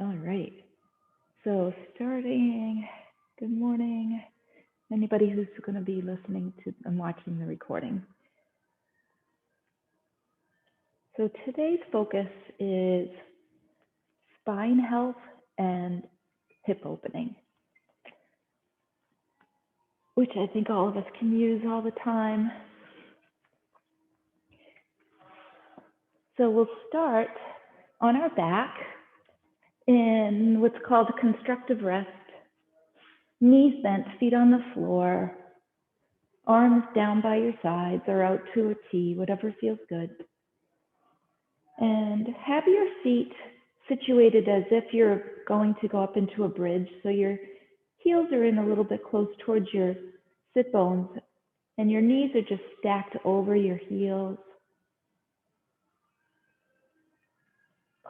All right. So starting, good morning. Anybody who's going to be listening to and watching the recording. So today's focus is spine health and hip opening, which I think all of us can use all the time. So we'll start on our back in what's called constructive rest. Knees bent, feet on the floor, arms down by your sides or out to a T, whatever feels good. And have your feet situated as if you're going to go up into a bridge. So your heels are in a little bit close towards your sit bones and your knees are just stacked over your heels.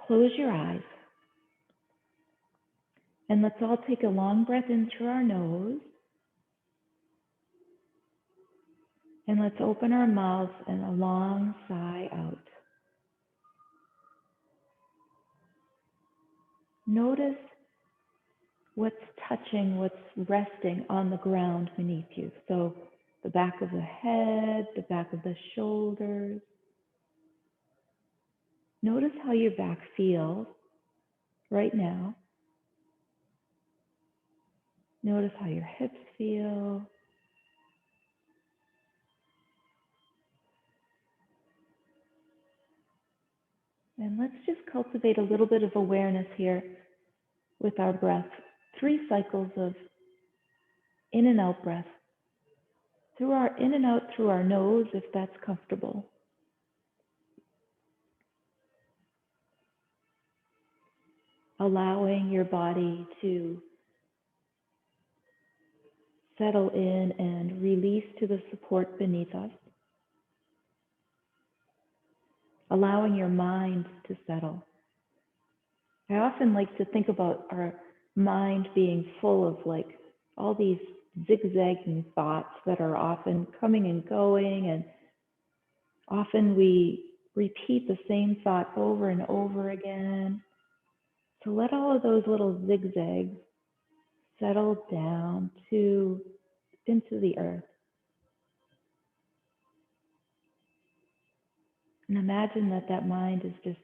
Close your eyes. And let's all take a long breath in through our nose. And let's open our mouths and a long sigh out. Notice what's touching, what's resting on the ground beneath you. So the back of the head, the back of the shoulders. Notice how your back feels right now. Notice how your hips feel. And let's just cultivate a little bit of awareness here with our breath. 3 cycles of in and out breath. Through our in and out through our nose, if that's comfortable. Allowing your body to settle in and release to the support beneath us. Allowing your mind to settle. I often like to think about our mind being full of like all these zigzagging thoughts that are often coming and going, and often we repeat the same thoughts over and over again. So let all of those little zigzags settle down into the earth. And imagine that mind is just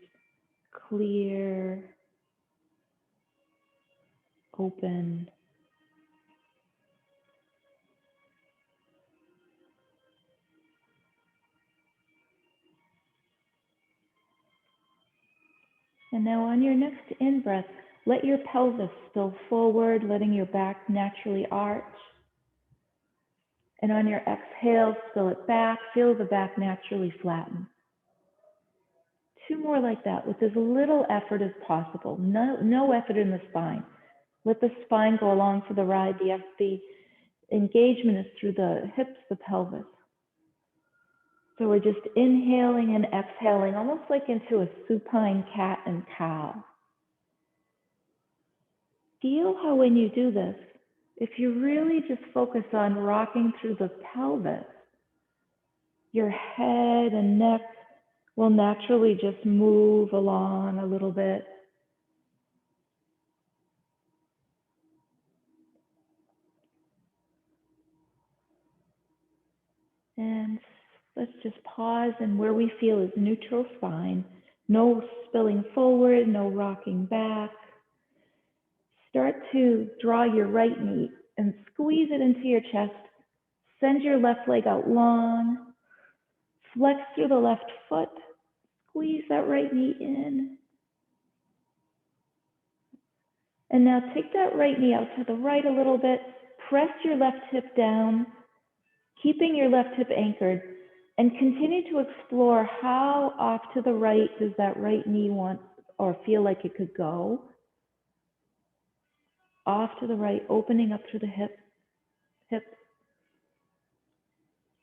clear, open. And now on your next in-breath, let your pelvis spill forward, letting your back naturally arch. And on your exhale, spill it back, feel the back naturally flatten. 2 more like that with as little effort as possible. No effort in the spine. Let the spine go along for the ride. The engagement is through the hips, the pelvis. So we're just inhaling and exhaling, almost like into a supine cat and cow. Feel how when you do this, if you really just focus on rocking through the pelvis, your head and neck will naturally just move along a little bit. And let's just pause, and where we feel is neutral spine, no spilling forward, no rocking back. Start to draw your right knee and squeeze it into your chest. Send your left leg out long. Flex through the left foot. Squeeze that right knee in. And now take that right knee out to the right a little bit. Press your left hip down, keeping your left hip anchored, and continue to explore how off to the right does that right knee want or feel like it could go. Off to the right, opening up through the hip.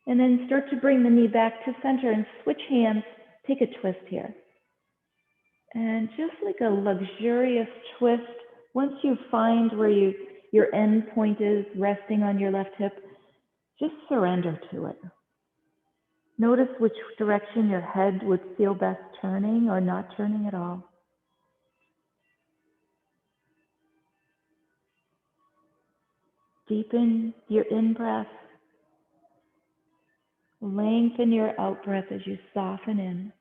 And then start to bring the knee back to center and switch hands. Take a twist here. And just like a luxurious twist, once you find where your end point is resting on your left hip, just surrender to it. Notice which direction your head would feel best turning or not turning at all. Deepen your in-breath. Lengthen your out-breath as you soften in.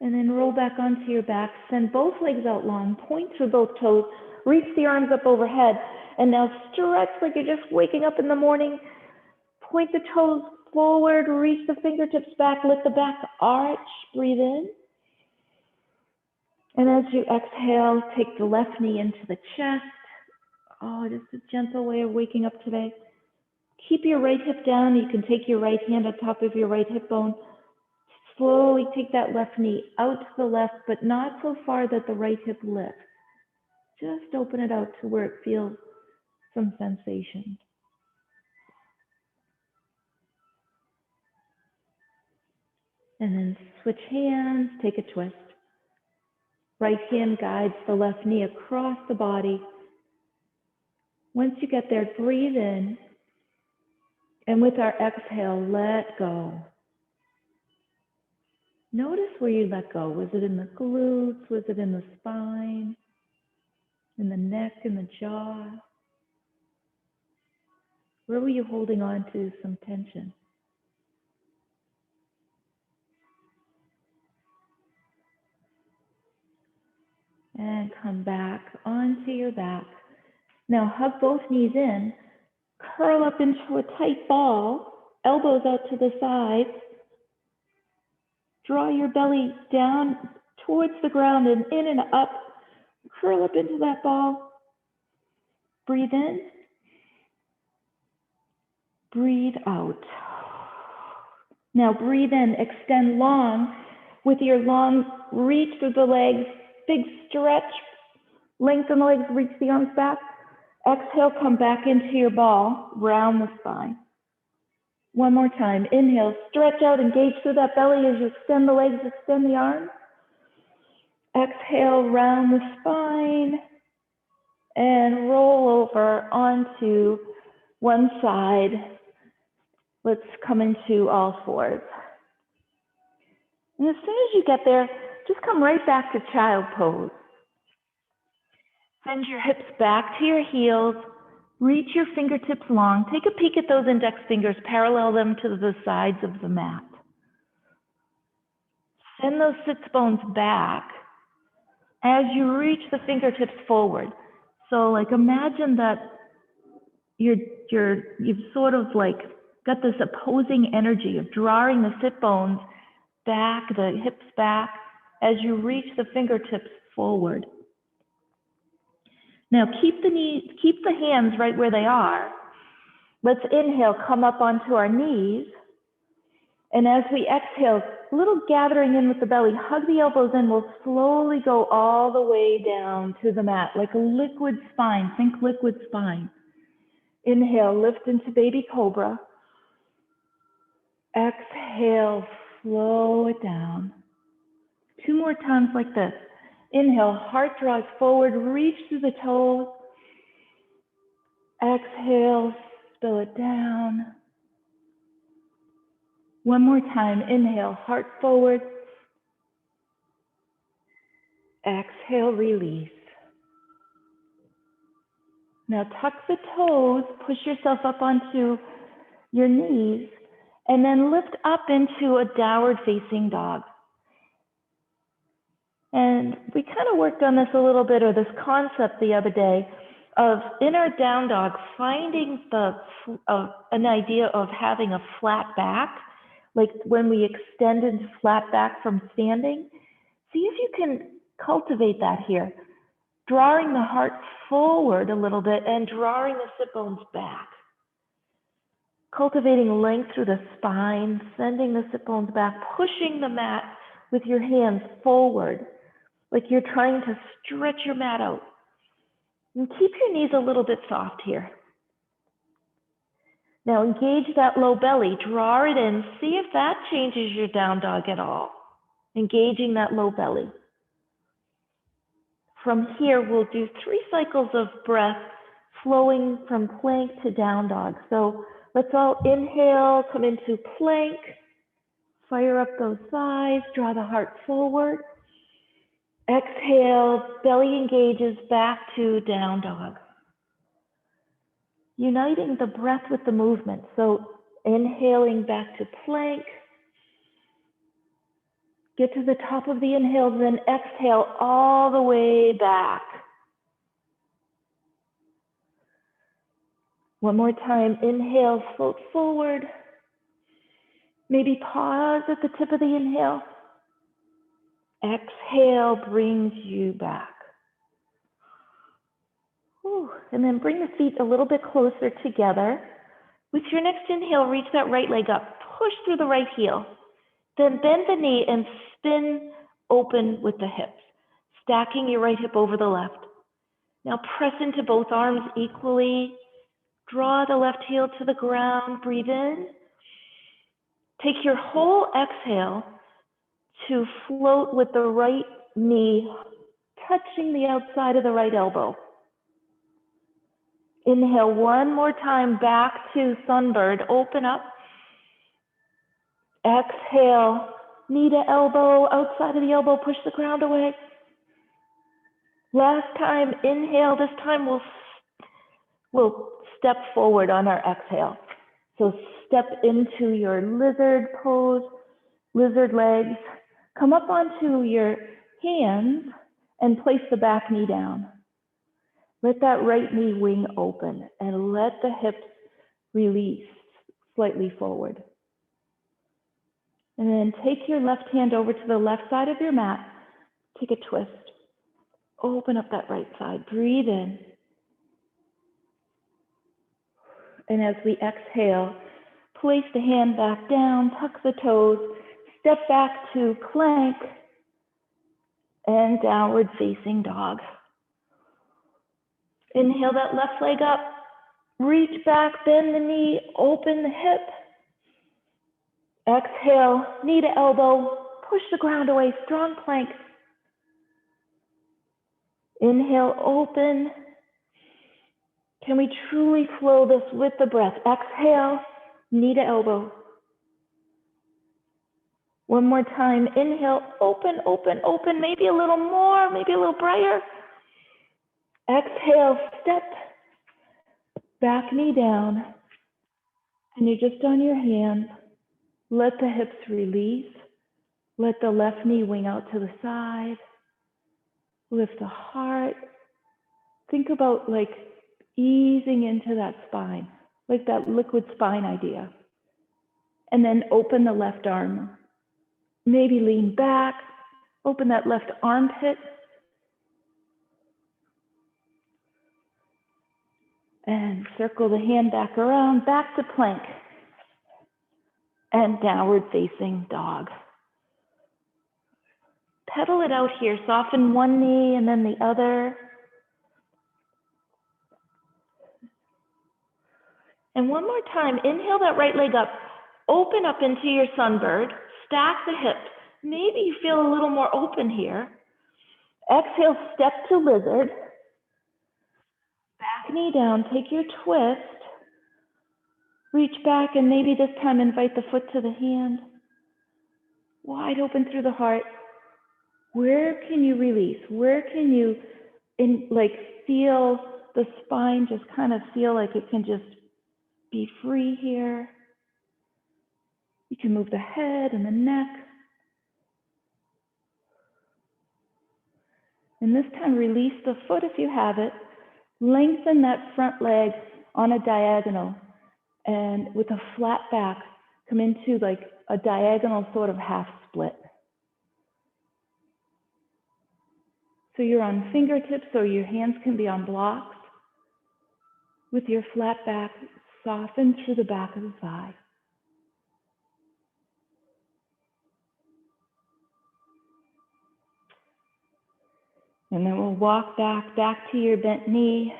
And then roll back onto your back. Send both legs out long. Point through both toes. Reach the arms up overhead. And now stretch like you're just waking up in the morning. Point the toes forward. Reach the fingertips back. Let the back arch. Breathe in. And as you exhale, take the left knee into the chest. Oh, just a gentle way of waking up today. Keep your right hip down. You can take your right hand on top of your right hip bone. Slowly take that left knee out to the left, but not so far that the right hip lifts. Just open it out to where it feels some sensation. And then switch hands, take a twist. Right hand guides the left knee across the body. Once you get there, breathe in. And with our exhale, let go. Notice where you let go. Was it in the glutes? Was it in the spine? In the neck, in the jaw? Where were you holding on to some tension? And come back onto your back. Now hug both knees in. Curl up into a tight ball. Elbows out to the sides. Draw your belly down towards the ground and in and up. Curl up into that ball. Breathe in. Breathe out. Now breathe in, extend long. With your long reach through the legs, big stretch. Lengthen the legs, reach the arms back. Exhale, come back into your ball, round the spine. One more time. Inhale, stretch out, engage through that belly as you extend the legs, extend the arms. Exhale, round the spine. And roll over onto one side. Let's come into all fours. And as soon as you get there, just come right back to child pose. Send your hips back to your heels. Reach your fingertips long. Take a peek at those index fingers. Parallel them to the sides of the mat. Send those sits bones back as you reach the fingertips forward. So like imagine that you've sort of like got this opposing energy of drawing the sit bones back, the hips back, as you reach the fingertips forward. Now keep the hands right where they are. Let's inhale, come up onto our knees. And as we exhale, a little gathering in with the belly, hug the elbows in. We'll slowly go all the way down to the mat, like a liquid spine. Think liquid spine. Inhale, lift into baby cobra. Exhale, flow it down. 2 more times like this. Inhale, heart draws forward, reach through the toes. Exhale, spill it down. One more time. Inhale, heart forward. Exhale, release. Now tuck the toes, push yourself up onto your knees, and then lift up into a downward facing dog. And we kind of worked on this a little bit, or this concept the other day, of in our down dog, finding an idea of having a flat back, like when we extend into flat back from standing. See if you can cultivate that here. Drawing the heart forward a little bit and drawing the sit bones back. Cultivating length through the spine, sending the sit bones back, pushing the mat with your hands forward, like you're trying to stretch your mat out. And keep your knees a little bit soft here. Now engage that low belly, draw it in, see if that changes your down dog at all. Engaging that low belly. From here, we'll do 3 cycles of breath, flowing from plank to down dog. So let's all inhale, come into plank, fire up those thighs, draw the heart forward. Exhale, belly engages back to down dog. Uniting the breath with the movement. So inhaling back to plank. Get to the top of the inhale, then exhale all the way back. One more time, inhale, float forward. Maybe pause at the tip of the inhale. Exhale brings you back. Whew. And then bring the feet a little bit closer together. With your next inhale, reach that right leg up. Push through the right heel. Then bend the knee and spin open with the hips, stacking your right hip over the left. Now press into both arms equally. Draw the left heel to the ground. Breathe in. Take your whole exhale to float with the right knee touching the outside of the right elbow. Inhale one more time back to Sunbird. Open up. Exhale, knee to elbow, outside of the elbow, push the ground away. Last time, inhale. This time we'll step forward on our exhale. So step into your lizard pose, lizard legs. Come up onto your hands and place the back knee down. Let that right knee wing open and let the hips release slightly forward. And then take your left hand over to the left side of your mat. Take a twist. Open up that right side. Breathe in. And as we exhale, place the hand back down, tuck the toes, step back to plank and downward facing dog. Inhale that left leg up. Reach back, bend the knee, open the hip. Exhale, knee to elbow, push the ground away, strong plank. Inhale, open. Can we truly flow this with the breath? Exhale, knee to elbow. One more time, inhale, open, open, open, maybe a little more, maybe a little brighter. Exhale, step, back knee down. And you're just on your hands. Let the hips release. Let the left knee wing out to the side. Lift the heart. Think about like easing into that spine, like that liquid spine idea. And then open the left arm. Maybe lean back. Open that left armpit. And circle the hand back around, back to plank. And downward facing dog. Pedal it out here. Soften one knee and then the other. And one more time, inhale that right leg up. Open up into your Sunbird. Stack the hips. Maybe you feel a little more open here. Exhale, step to lizard. Back knee down, take your twist. Reach back and maybe this time invite the foot to the hand. Wide open through the heart. Where can you release? Where can you feel the spine just kind of feel like it can just be free here? You can move the head and the neck. And this time release the foot if you have it. Lengthen that front leg on a diagonal. And with a flat back, come into like a diagonal sort of half split. So you're on fingertips or your hands can be on blocks. With your flat back, soften through the back of the thigh. And then we'll walk back to your bent knee.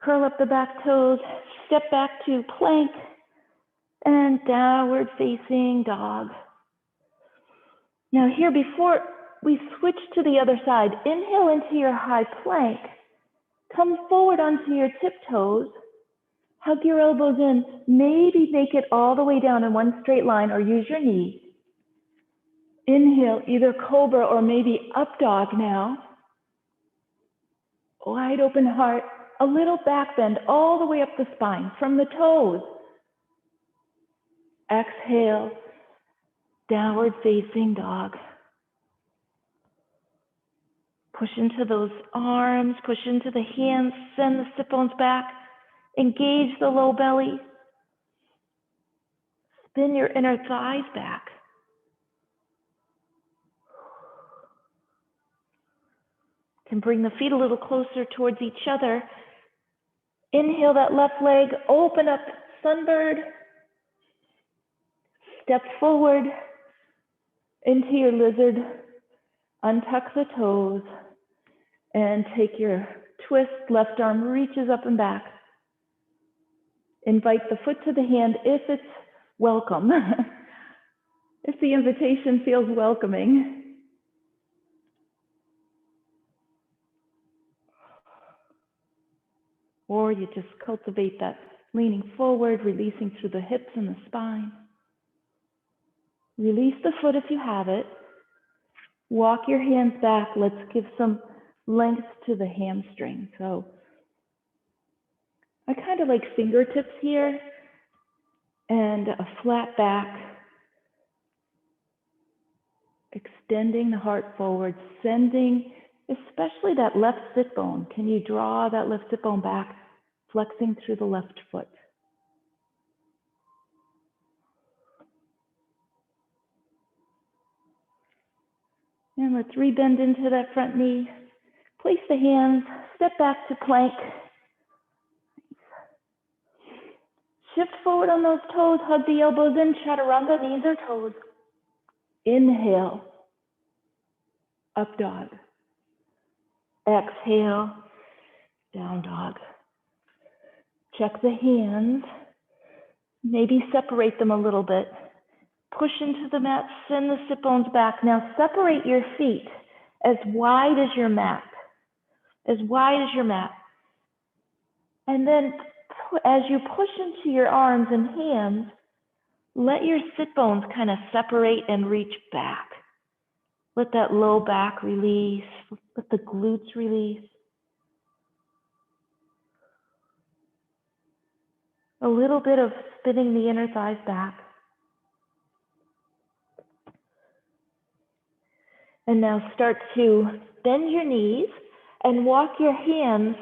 Curl up the back toes, step back to plank and downward facing dog. Now here, before we switch to the other side, inhale into your high plank. Come forward onto your tiptoes. Hug your elbows in. Maybe make it all the way down in one straight line or use your knees. Inhale, either cobra or maybe up dog now. Wide open heart, a little back bend all the way up the spine from the toes. Exhale, downward facing dog. Push into those arms, push into the hands, send the sit bones back. Engage the low belly. Spin your inner thighs back. Can bring the feet a little closer towards each other. Inhale that left leg, open up, sunbird. Step forward into your lizard. Untuck the toes and take your twist. Left arm reaches up and back. Invite the foot to the hand if it's welcome. If the invitation feels welcoming. Or you just cultivate that leaning forward, releasing through the hips and the spine. Release the foot if you have it. Walk your hands back. Let's give some length to the hamstring. So I kind of like fingertips here and a flat back. Extending the heart forward, sending especially that left sit bone. Can you draw that left sit bone back, flexing through the left foot? And let's rebend into that front knee. Place the hands, step back to plank. Shift forward on those toes, hug the elbows in, chaturanga, knees or toes. Inhale, up dog. Exhale, down dog. Check the hands. Maybe separate them a little bit. Push into the mat, send the sit bones back. Now separate your feet as wide as your mat. As wide as your mat. And then as you push into your arms and hands, let your sit bones kind of separate and reach back. Let that low back release. Let the glutes release. A little bit of spinning the inner thighs back. And now start to bend your knees and walk your hands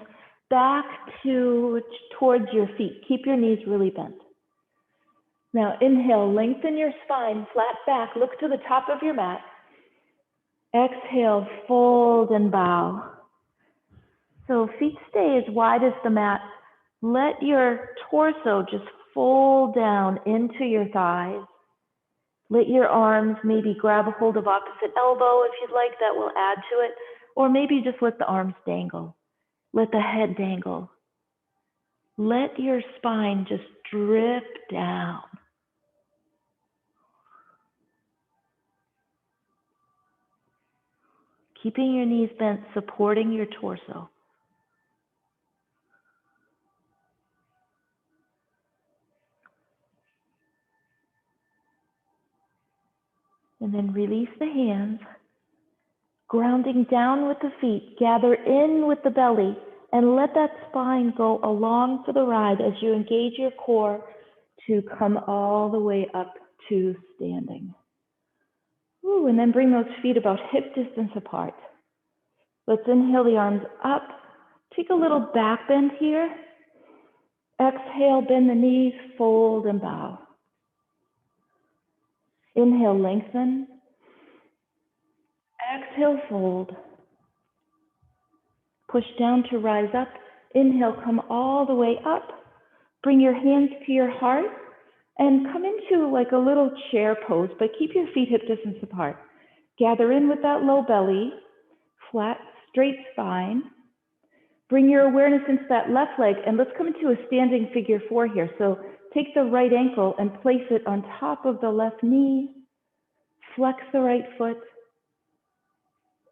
back towards your feet. Keep your knees really bent. Now inhale, lengthen your spine, flat back, look to the top of your mat. Exhale, fold and bow. So feet stay as wide as the mat. Let your torso just fold down into your thighs. Let your arms maybe grab a hold of opposite elbow if you'd like, that will add to it. Or maybe just let the arms dangle. Let the head dangle. Let your spine just drip down. Keeping your knees bent, supporting your torso. And then release the hands, grounding down with the feet, gather in with the belly, and let that spine go along for the ride as you engage your core to come all the way up to standing. Ooh, and then bring those feet about hip distance apart. Let's inhale the arms up. Take a little back bend here. Exhale, bend the knees, fold and bow. Inhale, lengthen. Exhale, fold. Push down to rise up. Inhale, come all the way up. Bring your hands to your heart and come into like a little chair pose, but keep your feet hip distance apart. Gather in with that low belly, flat, straight spine. Bring your awareness into that left leg and let's come into a standing figure four here. So take the right ankle and place it on top of the left knee. Flex the right foot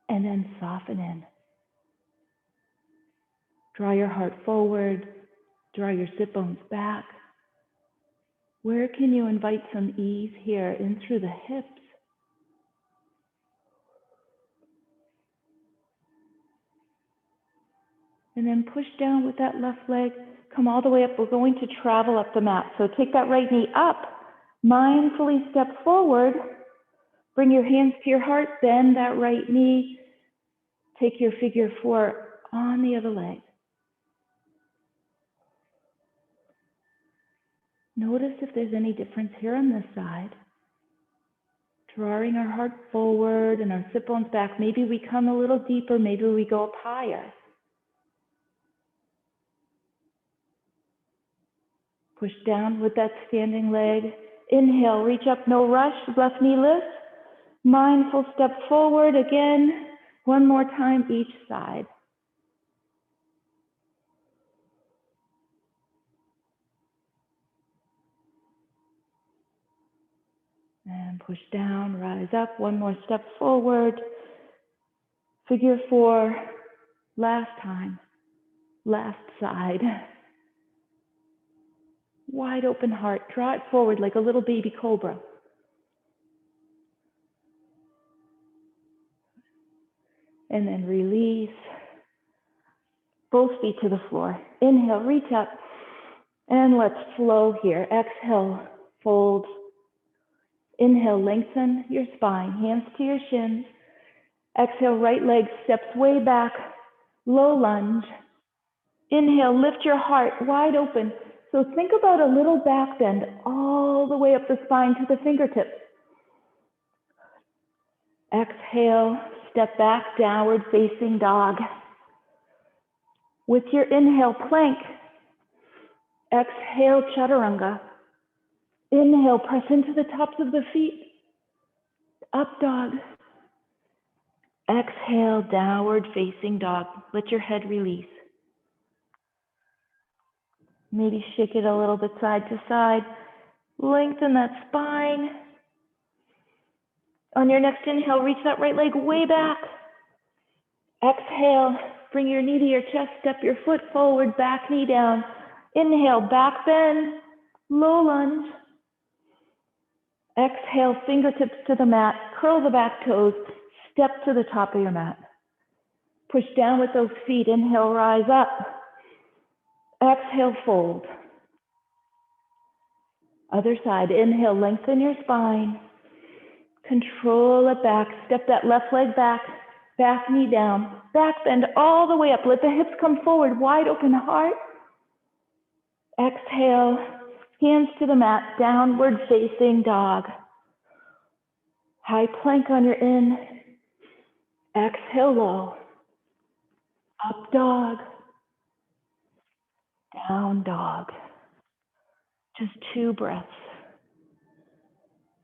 and then soften in. Draw your heart forward, draw your sit bones back. Where can you invite some ease here in through the hips? And then push down with that left leg. Come all the way up. We're going to travel up the mat. So take that right knee up. Mindfully step forward. Bring your hands to your heart. Bend that right knee. Take your figure 4 on the other leg. Notice if there's any difference here on this side. Drawing our heart forward and our sit bones back. Maybe we come a little deeper. Maybe we go up higher. Push down with that standing leg. Inhale, reach up, no rush. Left knee lifts. Mindful step forward again. One more time each side. And push down, rise up. One more step forward. Figure 4. Last time. Last side. Wide open heart. Draw it forward like a little baby cobra. And then release. Both feet to the floor. Inhale, reach up. And let's flow here. Exhale, fold. Inhale, lengthen your spine. Hands to your shins. Exhale, right leg steps way back. Low lunge. Inhale, lift your heart wide open. So think about a little back bend all the way up the spine to the fingertips. Exhale, step back, downward facing dog. With your inhale, plank. Exhale, chaturanga. Inhale, press into the tops of the feet. Up dog. Exhale, downward facing dog. Let your head release. Maybe shake it a little bit side to side. Lengthen that spine. On your next inhale, reach that right leg way back. Exhale, bring your knee to your chest, step your foot forward, back knee down. Inhale, back bend, low lunge. Exhale, fingertips to the mat, curl the back toes, step to the top of your mat. Push down with those feet, inhale, rise up. Exhale, fold. Other side, inhale, lengthen your spine. Control it back, step that left leg back, back knee down, back bend all the way up. Let the hips come forward, wide open heart. Exhale, hands to the mat, downward facing dog. High plank on your in. Exhale, low. Up dog. Down dog. Just 2 breaths.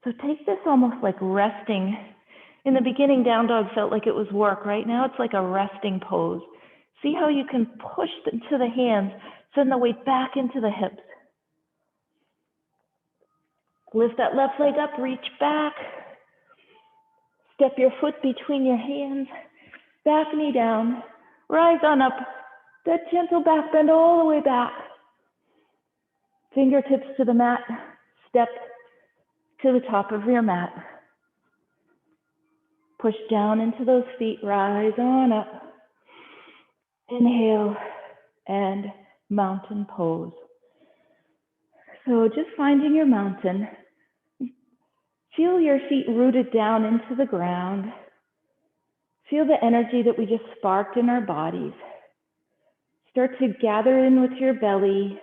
So take this almost like resting. In the beginning, down dog felt like it was work. Right now, it's like a resting pose. See how you can push into the hands, send the weight back into the hips. Lift that left leg up, reach back. Step your foot between your hands. Back knee down. Rise on up. That gentle back bend all the way back. Fingertips to the mat. Step to the top of your mat. Push down into those feet. Rise on up. Inhale and mountain pose. So just finding your mountain. Feel your feet rooted down into the ground. Feel the energy that we just sparked in our bodies. Start to gather in with your belly.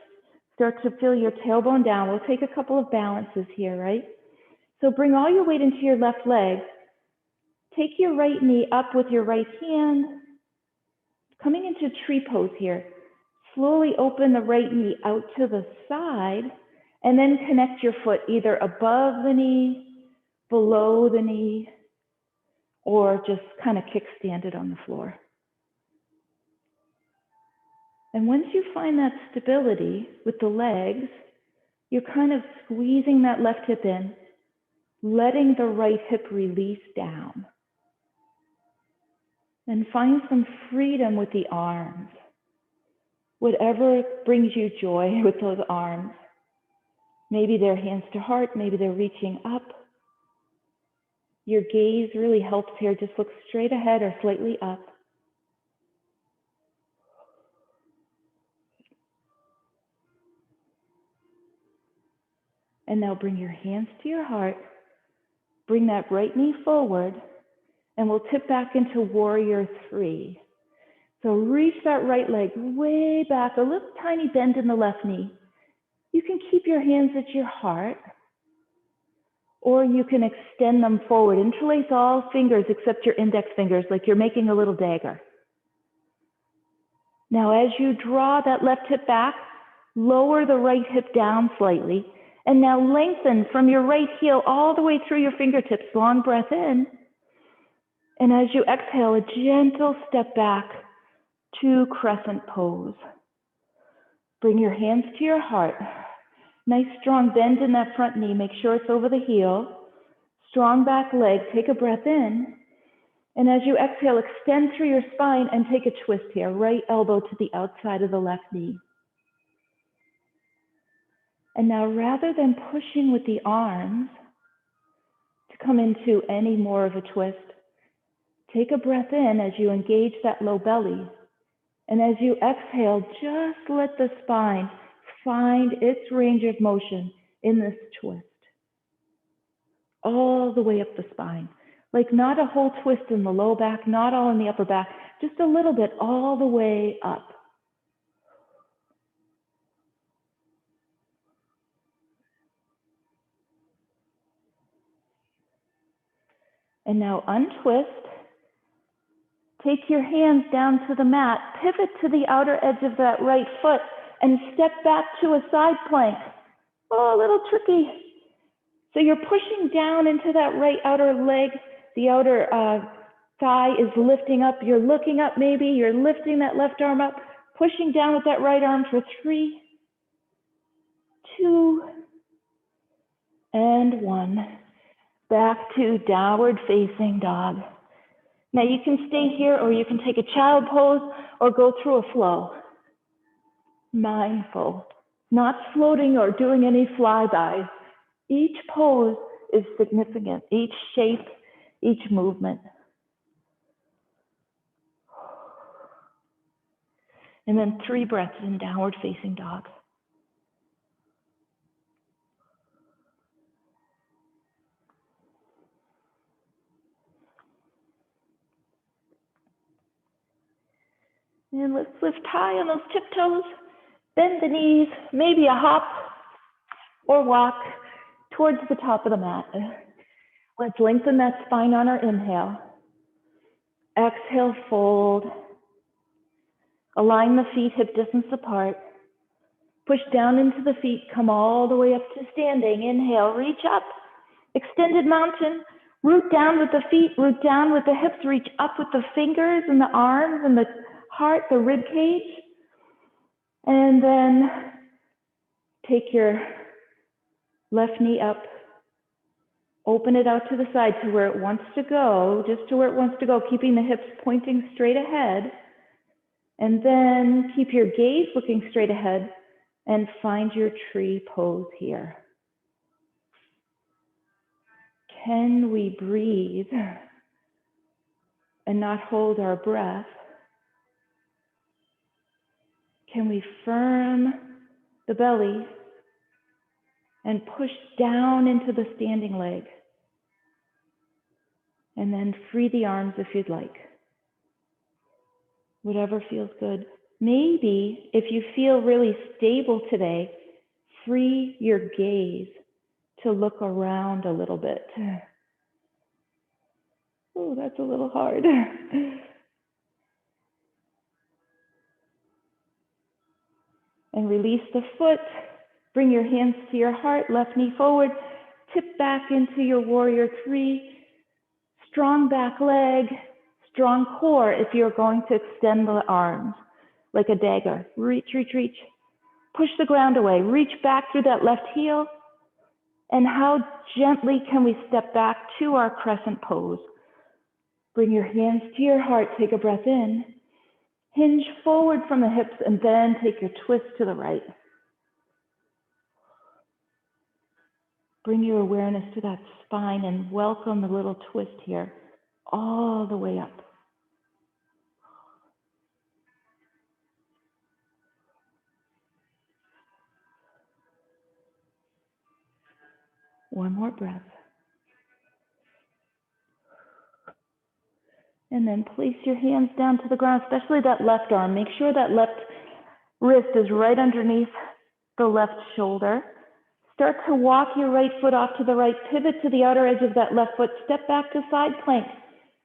Start to feel your tailbone down. We'll take a couple of balances here, right? So bring all your weight into your left leg. Take your right knee up with your right hand. Coming into tree pose here. Slowly open the right knee out to the side and then connect your foot either above the knee, below the knee, or just kind of kickstand it on the floor. And once you find that stability with the legs, you're kind of squeezing that left hip in, letting the right hip release down. And find some freedom with the arms. Whatever brings you joy with those arms. Maybe they're hands to heart, maybe they're reaching up. Your gaze really helps here. Just look straight ahead or slightly up. And now bring your hands to your heart. Bring that right knee forward, and we'll tip back into warrior three. So reach that right leg way back, a little tiny bend in the left knee. You can keep your hands at your heart, or you can extend them forward. Interlace all fingers except your index fingers, like you're making a little dagger. Now, as you draw that left hip back, lower the right hip down slightly, and now lengthen from your right heel all the way through your fingertips. Long breath in. And as you exhale, a gentle step back to crescent pose. Bring your hands to your heart. Nice strong bend in that front knee. Make sure it's over the heel. Strong back leg. Take a breath in. And as you exhale, extend through your spine and take a twist here. Right elbow to the outside of the left knee. And now, rather than pushing with the arms to come into any more of a twist, take a breath in as you engage that low belly. And as you exhale, just let the spine find its range of motion in this twist. All the way up the spine. Like not a whole twist in the low back, not all in the upper back, just a little bit all the way up. And now untwist. Take your hands down to the mat, pivot to the outer edge of that right foot, and step back to a side plank. Oh, a little tricky. So you're pushing down into that right outer leg. The outer thigh is lifting up. You're looking up maybe. You're lifting that left arm up, pushing down with that right arm for 3, 2, and 1. Back to downward facing dog. Now you can stay here, or you can take a child pose or go through a flow. Mindful, not floating or doing any flybys. Each pose is significant, each shape, each movement. And then 3 breaths in downward facing dog. And let's lift high on those tiptoes, bend the knees, maybe a hop or walk towards the top of the mat. Let's lengthen that spine on our inhale. Exhale, fold. Align the feet hip distance apart. Push down into the feet, come all the way up to standing. Inhale, reach up. Extended mountain. Root down with the feet, root down with the hips, reach up with the fingers and the arms and the heart, the rib cage. And then take your left knee up. Open it out to the side to where it wants to go, just to where it wants to go, keeping the hips pointing straight ahead. And then keep your gaze looking straight ahead and find your tree pose here. Can we breathe and not hold our breath? Can we firm the belly and push down into the standing leg? And then free the arms if you'd like. Whatever feels good. Maybe if you feel really stable today, free your gaze to look around a little bit. Oh, that's a little hard. And release the foot. Bring your hands to your heart, left knee forward. Tip back into your warrior three. Strong back leg, strong core if you're going to extend the arms like a dagger. Reach, reach, reach. Push the ground away. Reach back through that left heel. And how gently can we step back to our crescent pose? Bring your hands to your heart. Take a breath in. Hinge forward from the hips and then take your twist to the right. Bring your awareness to that spine and welcome the little twist here all the way up. One more breath. And then place your hands down to the ground, especially that left arm. Make sure that left wrist is right underneath the left shoulder. Start to walk your right foot off to the right, pivot to the outer edge of that left foot, step back to side plank.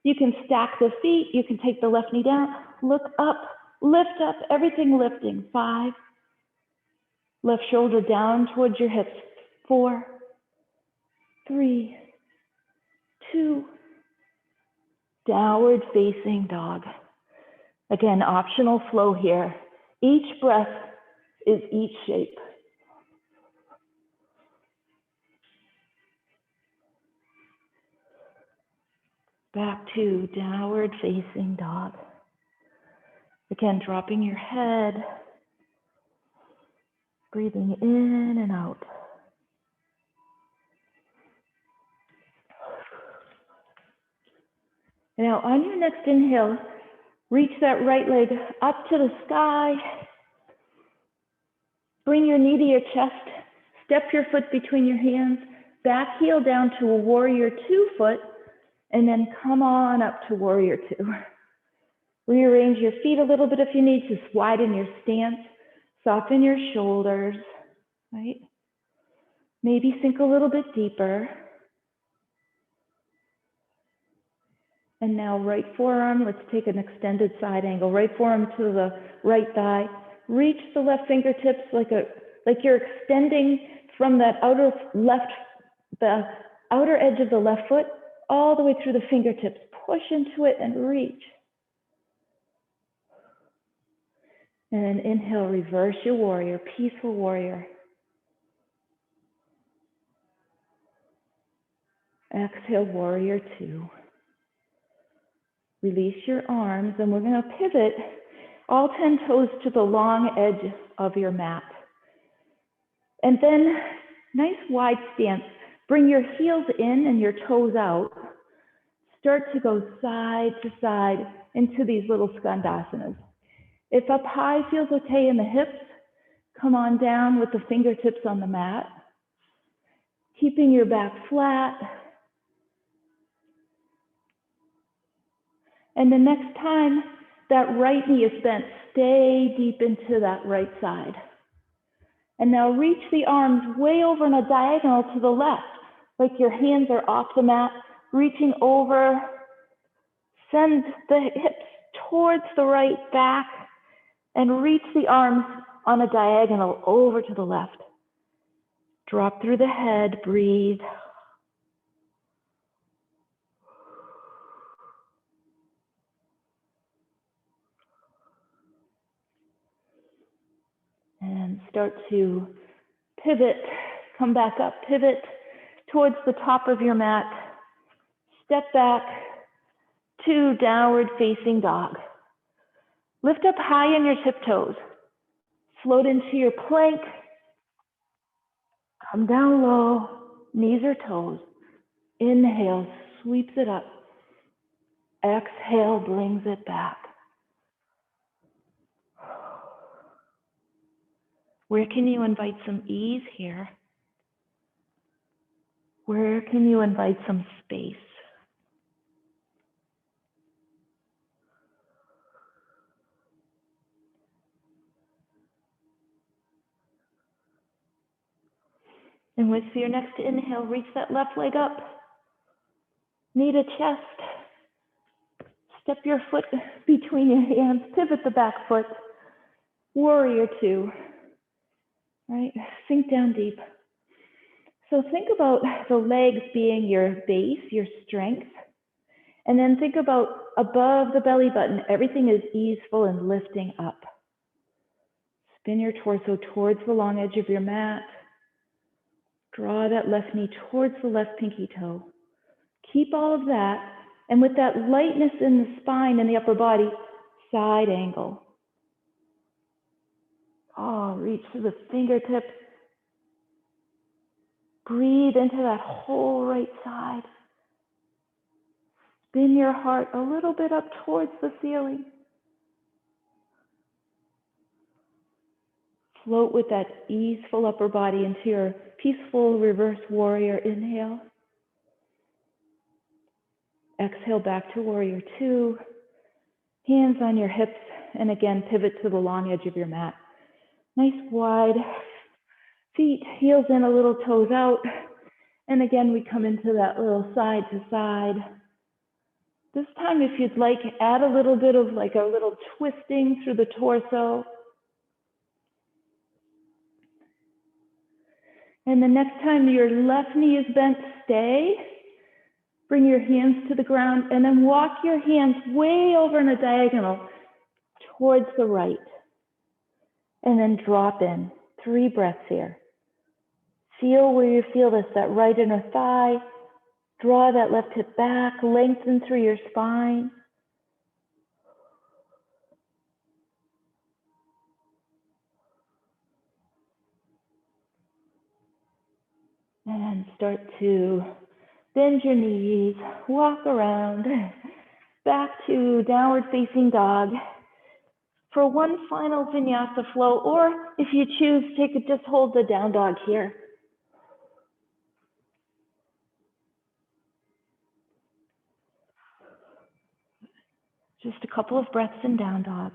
You can stack the feet, you can take the left knee down, look up, lift up, everything lifting. 5, left shoulder down towards your hips. 4, 3, 2, downward facing dog. Again, optional flow here. Each breath is each shape. Back to downward facing dog. Again, dropping your head, breathing in and out. Now on your next inhale, reach that right leg up to the sky. Bring your knee to your chest. Step your foot between your hands. Back heel down to a warrior 2 foot. And then come on up to warrior 2. Rearrange your feet a little bit if you need to. Widen your stance. Soften your shoulders, right? Maybe sink a little bit deeper. And now right forearm, let's take an extended side angle. Right forearm to the right thigh. Reach the left fingertips like you're extending from that the outer edge of the left foot all the way through the fingertips. Push into it and reach. And then inhale, reverse your warrior, peaceful warrior. Exhale, warrior 2. Release your arms, and we're going to pivot all 10 toes to the long edge of your mat. And then, nice wide stance. Bring your heels in and your toes out. Start to go side to side into these little Skandasanas. If up high feels okay in the hips, come on down with the fingertips on the mat. Keeping your back flat. And the next time that right knee is bent, stay deep into that right side. And now reach the arms way over in a diagonal to the left, like your hands are off the mat, reaching over. Send the hips towards the right back and reach the arms on a diagonal over to the left. Drop through the head, breathe. And start to pivot, come back up, pivot towards the top of your mat. Step back to downward facing dog. Lift up high on your tiptoes. Float into your plank. Come down low, knees or toes. Inhale, sweeps it up. Exhale, brings it back. Where can you invite some ease here? Where can you invite some space? And with your next inhale, reach that left leg up. Knee to chest. Step your foot between your hands. Pivot the back foot. Warrior 2. Right? Sink down deep. So think about the legs being your base, your strength. And then think about above the belly button, everything is easeful and lifting up. Spin your torso towards the long edge of your mat. Draw that left knee towards the left pinky toe. Keep all of that. And with that lightness in the spine and the upper body, side angle. Oh, reach to the fingertips. Breathe into that whole right side. Spin your heart a little bit up towards the ceiling. Float with that easeful upper body into your peaceful reverse warrior inhale. Exhale back to warrior two. Hands on your hips, and again, pivot to the long edge of your mat. Nice wide feet, heels in, a little toes out. And again, we come into that little side to side. This time, if you'd like, add a little bit of like a little twisting through the torso. And the next time your left knee is bent, stay. Bring your hands to the ground and then walk your hands way over in a diagonal towards the right. And then drop in. 3 breaths here. Feel where you feel this, that right inner thigh. Draw that left hip back, lengthen through your spine. And start to bend your knees, walk around, back to downward facing dog. For one final vinyasa flow, or if you choose, just hold the down dog here. Just a couple of breaths in down dog.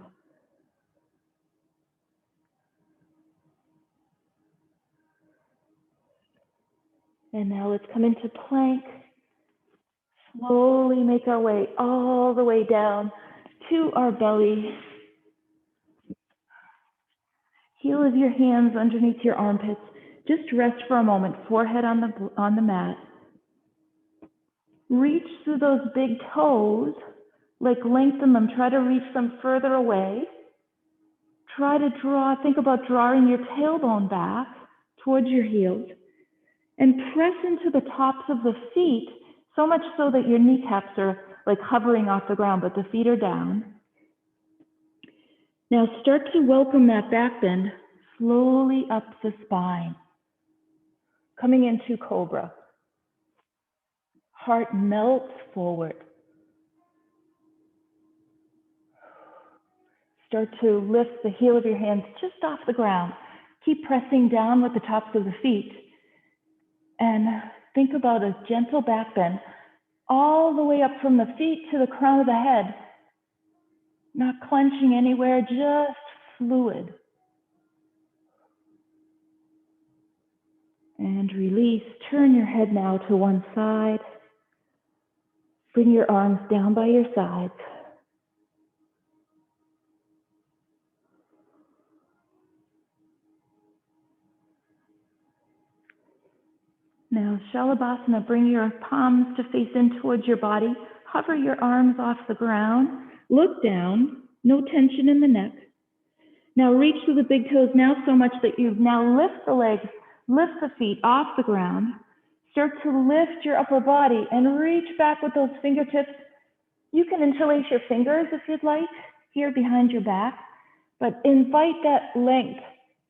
And now let's come into plank. Slowly make our way all the way down to our belly. Heel of your hands underneath your armpits. Just rest for a moment, forehead on the mat. Reach through those big toes, like lengthen them, try to reach them further away. Try to think about drawing your tailbone back towards your heels and press into the tops of the feet, so much so that your kneecaps are like hovering off the ground, but the feet are down. Now start to welcome that back bend slowly up the spine, coming into cobra. Heart melts forward. Start to lift the heel of your hands just off the ground. Keep pressing down with the tops of the feet. And think about a gentle back bend all the way up from the feet to the crown of the head. Not clenching anywhere, just fluid. And release. Turn your head now to one side. Bring your arms down by your sides. Now, Shalabhasana, bring your palms to face in towards your body. Hover your arms off the ground. Look down. No tension in the neck. Now reach through the big toes now so much that you now lift the legs, lift the feet off the ground. Start to lift your upper body and reach back with those fingertips. You can interlace your fingers if you'd like, here behind your back, but invite that length,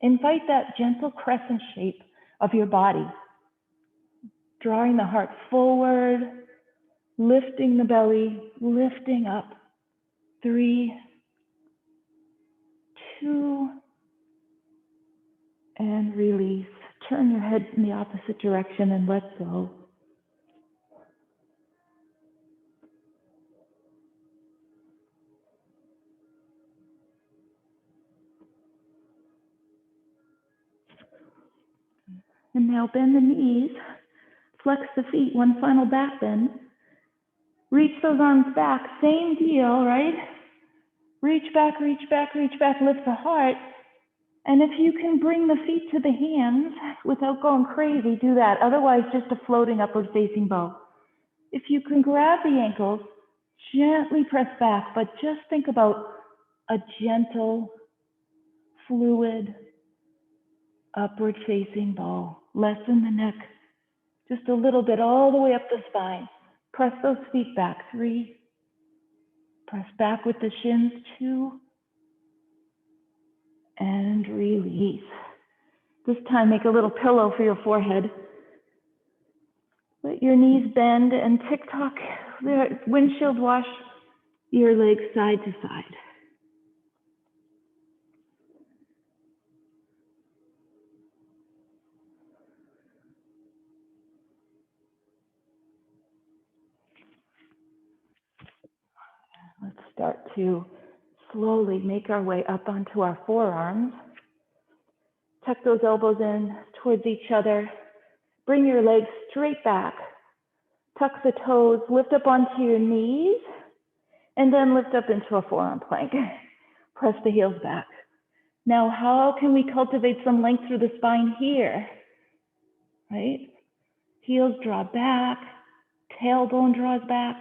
invite that gentle crescent shape of your body. Drawing the heart forward, lifting the belly, lifting up. 3, 2, and release. Turn your head in the opposite direction and let go. And now bend the knees, flex the feet, one final back bend. Reach those arms back, same deal, right? Reach back, reach back, reach back, lift the heart. And if you can bring the feet to the hands without going crazy, do that. Otherwise, just a floating upward facing bow. If you can grab the ankles, gently press back, but just think about a gentle, fluid, upward facing bow. Lessen the neck just a little bit all the way up the spine. Press those feet back. 3. Press back with the shins. 2. And release. This time, make a little pillow for your forehead. Let your knees bend and tick-tock, windshield wash your legs side to side. start to slowly make our way up onto our forearms. Tuck those elbows in towards each other. Bring your legs straight back. Tuck the toes, lift up onto your knees, and then lift up into a forearm plank. Press the heels back. Now, how can we cultivate some length through the spine here? Right? Heels draw back, tailbone draws back,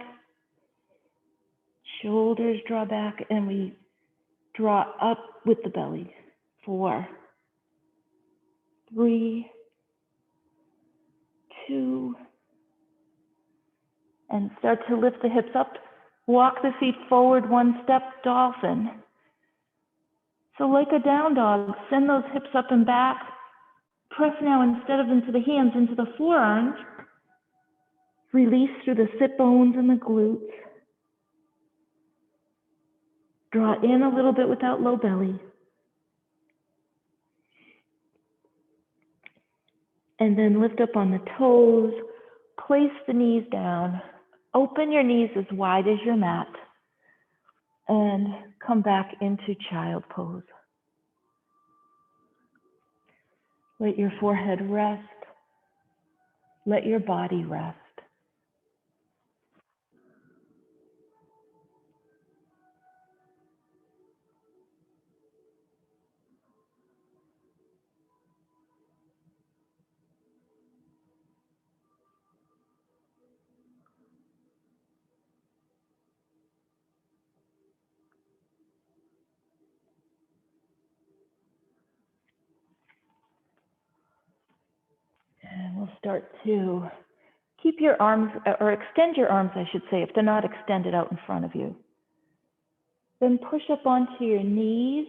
shoulders draw back, and we draw up with the belly. 4, 3, 2, and start to lift the hips up. Walk the feet forward 1 step, dolphin. So like a down dog, send those hips up and back. Press now, instead of into the hands, into the forearms. Release through the sit bones and the glutes. Draw in a little bit without low belly. And then lift up on the toes. Place the knees down. Open your knees as wide as your mat. And come back into child pose. Let your forehead rest. Let your body rest. And we'll start to keep your arms, or extend your arms, I should say, if they're not extended out in front of you. Then push up onto your knees.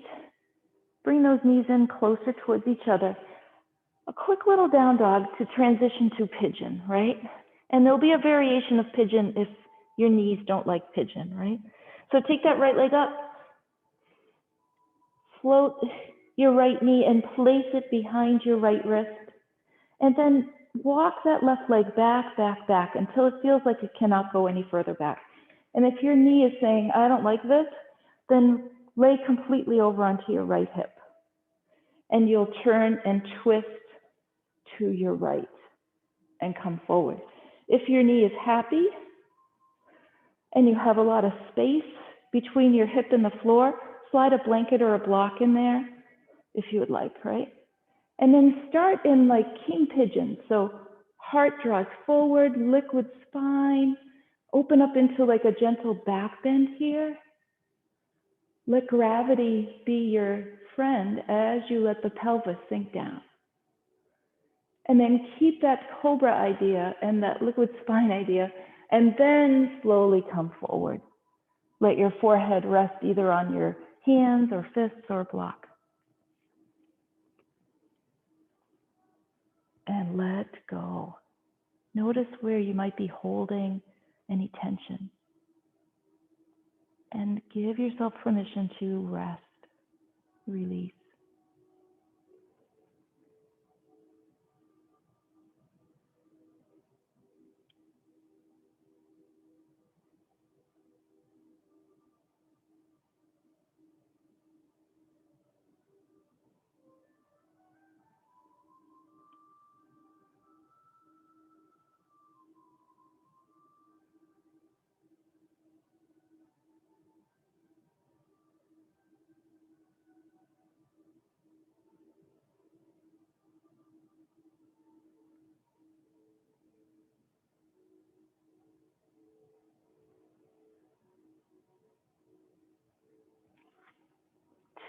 Bring those knees in closer towards each other. A quick little down dog to transition to pigeon, right? And there'll be a variation of pigeon if your knees don't like pigeon, right? So take that right leg up. Float your right knee and place it behind your right wrist. And then walk that left leg back, back, back until it feels like it cannot go any further back. And if your knee is saying, I don't like this, then lay completely over onto your right hip. And you'll turn and twist to your right and come forward. If your knee is happy and you have a lot of space between your hip and the floor, slide a blanket or a block in there if you would like, right? And then start in like king pigeon. So heart draws forward, liquid spine, open up into like a gentle back bend here. Let gravity be your friend as you let the pelvis sink down. And then keep that cobra idea and that liquid spine idea, and then slowly come forward. Let your forehead rest either on your hands or fists or a block. And let go. Notice where you might be holding any tension. And give yourself permission to rest, release.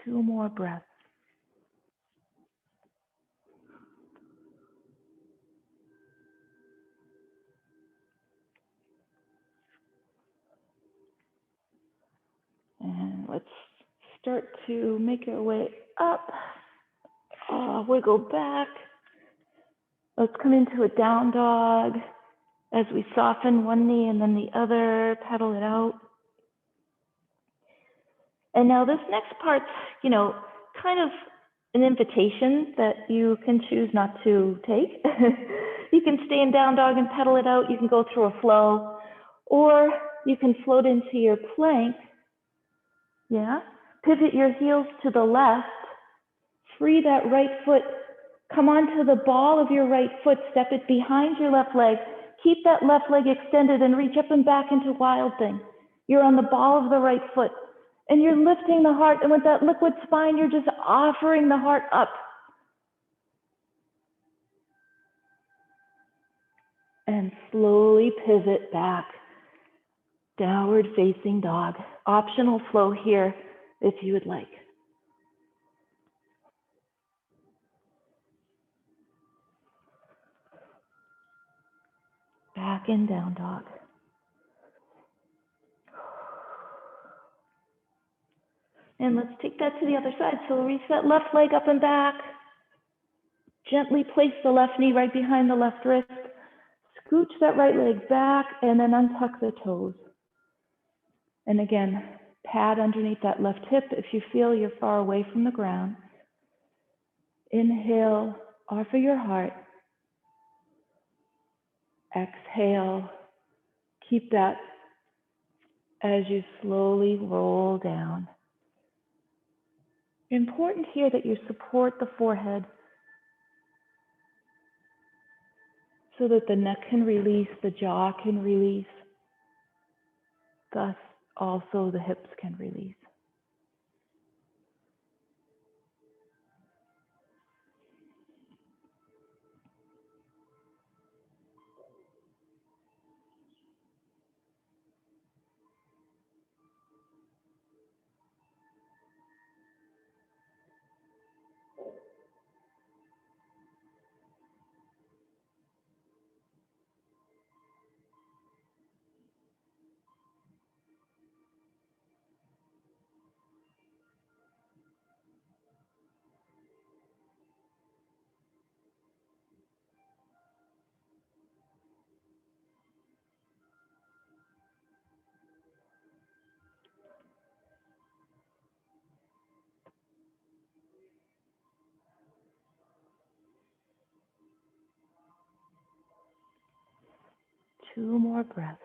Two more breaths. And let's start to make our way up. Wiggle back. Let's come into a down dog as we soften one knee and then the other, pedal it out. And now this next part's, kind of an invitation that you can choose not to take. You can stay in down dog and pedal it out. You can go through a flow, or you can float into your plank Yeah? Pivot your heels to the left. Free that right foot. Come onto the ball of your right foot. Step it behind your left leg. Keep that left leg extended and reach up and back into Wild Thing. You're on the ball of the right foot. And you're lifting the heart. And with that liquid spine, you're just offering the heart up. And slowly pivot back. Downward facing dog. Optional flow here if you would like. Back in down dog. And let's take that to the other side. So reach that left leg up and back. Gently place the left knee right behind the left wrist. Scooch that right leg back and then untuck the toes. And again, pad underneath that left hip if you feel you're far away from the ground. Inhale, offer your heart. Exhale, keep that as you slowly roll down. Important here that you support the forehead so that the neck can release, the jaw can release, thus also the hips can release. Two more breaths.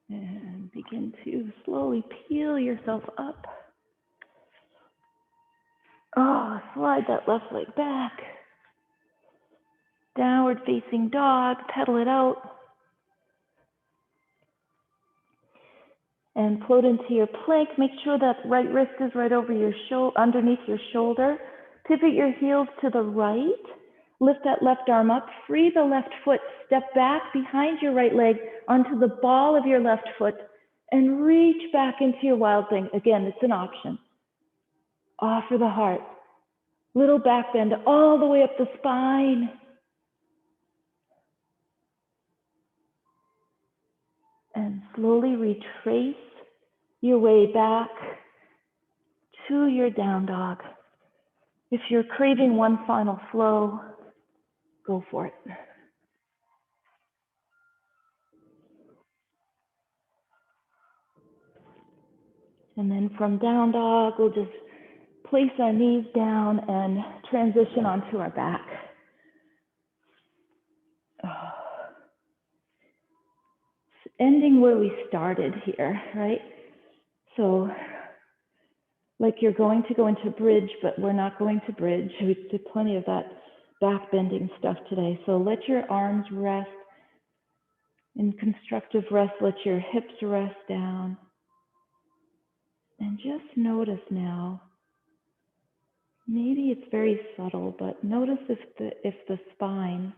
And begin to slowly peel yourself up. Oh, slide that left leg back. Downward facing dog, pedal it out. And float into your plank. Make sure that right wrist is right over your shoulder, underneath your shoulder. Pivot your heels to the right. Lift that left arm up. Free the left foot. Step back behind your right leg onto the ball of your left foot and reach back into your Wild Thing. Again, it's an option. Offer the heart. Little back bend all the way up the spine. And slowly retrace your way back to your down dog. If you're craving one final flow, go for it. And then from down dog, we'll just place our knees down and transition onto our back. Ending where we started here, right? So like you're going to go into bridge, but we're not going to bridge. We did plenty of that back bending stuff today. So let your arms rest. In constructive rest, let your hips rest down. And just notice now, maybe it's very subtle, but notice if the spine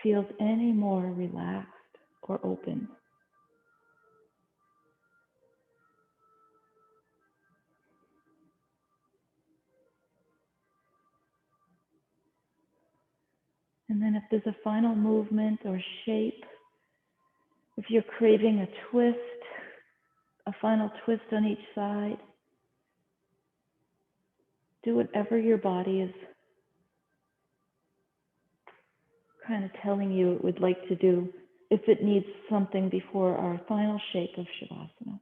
feels any more relaxed or open. And then if there's a final movement or shape, if you're craving a twist, a final twist on each side, do whatever your body is kind of telling you it would like to do if it needs something before our final shake of Shavasana.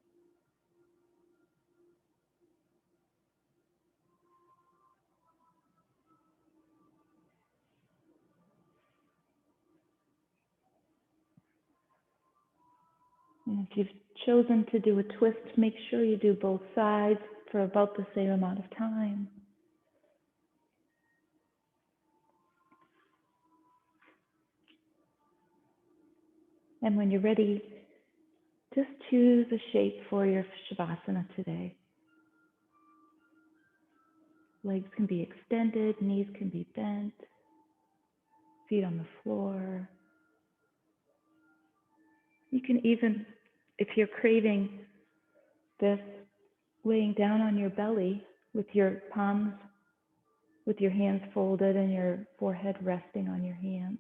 And if you've chosen to do a twist, make sure you do both sides for about the same amount of time. And when you're ready, just choose a shape for your Shavasana today. Legs can be extended, knees can be bent, feet on the floor. You can even, if you're craving this, laying down on your belly with your palms, with your hands folded and your forehead resting on your hands.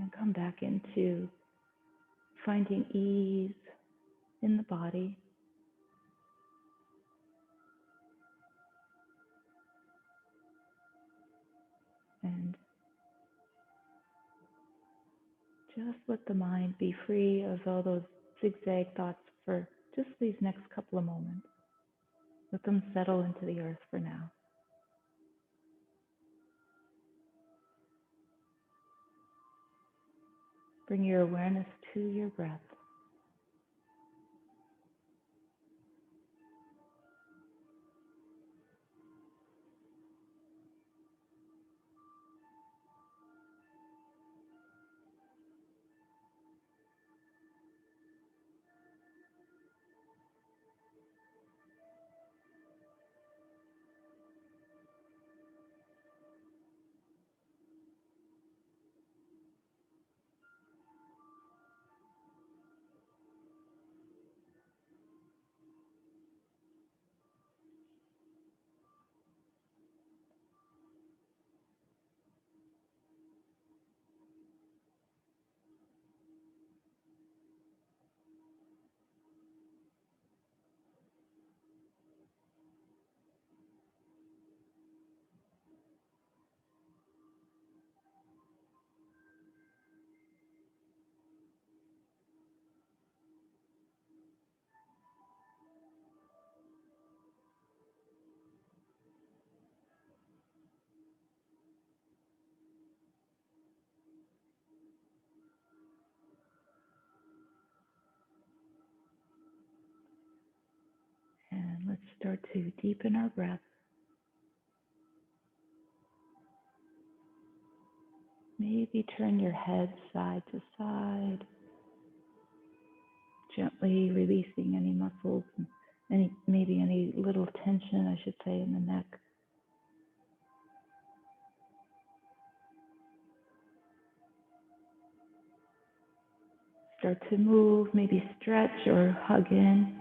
And come back into finding ease in the body. And just let the mind be free of all those zigzag thoughts for just these next couple of moments. Let them settle into the earth for now. Bring your awareness to your breath. And let's start to deepen our breath. Maybe turn your head side to side, gently releasing any muscles, maybe any little tension, I should say, in the neck. Start to move, maybe stretch or hug in.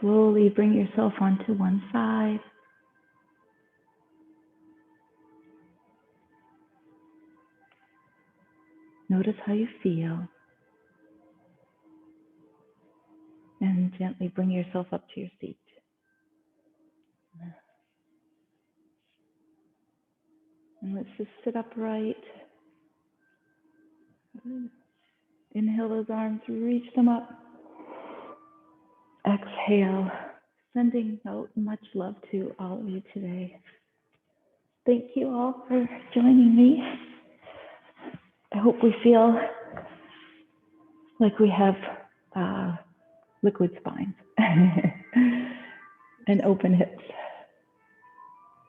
Slowly bring yourself onto one side. Notice how you feel. And gently bring yourself up to your seat. And let's just sit upright. Inhale those arms, reach them up. Exhale, sending out much love to all of you today. Thank you all for joining me. I hope we feel like we have liquid spines and open hips.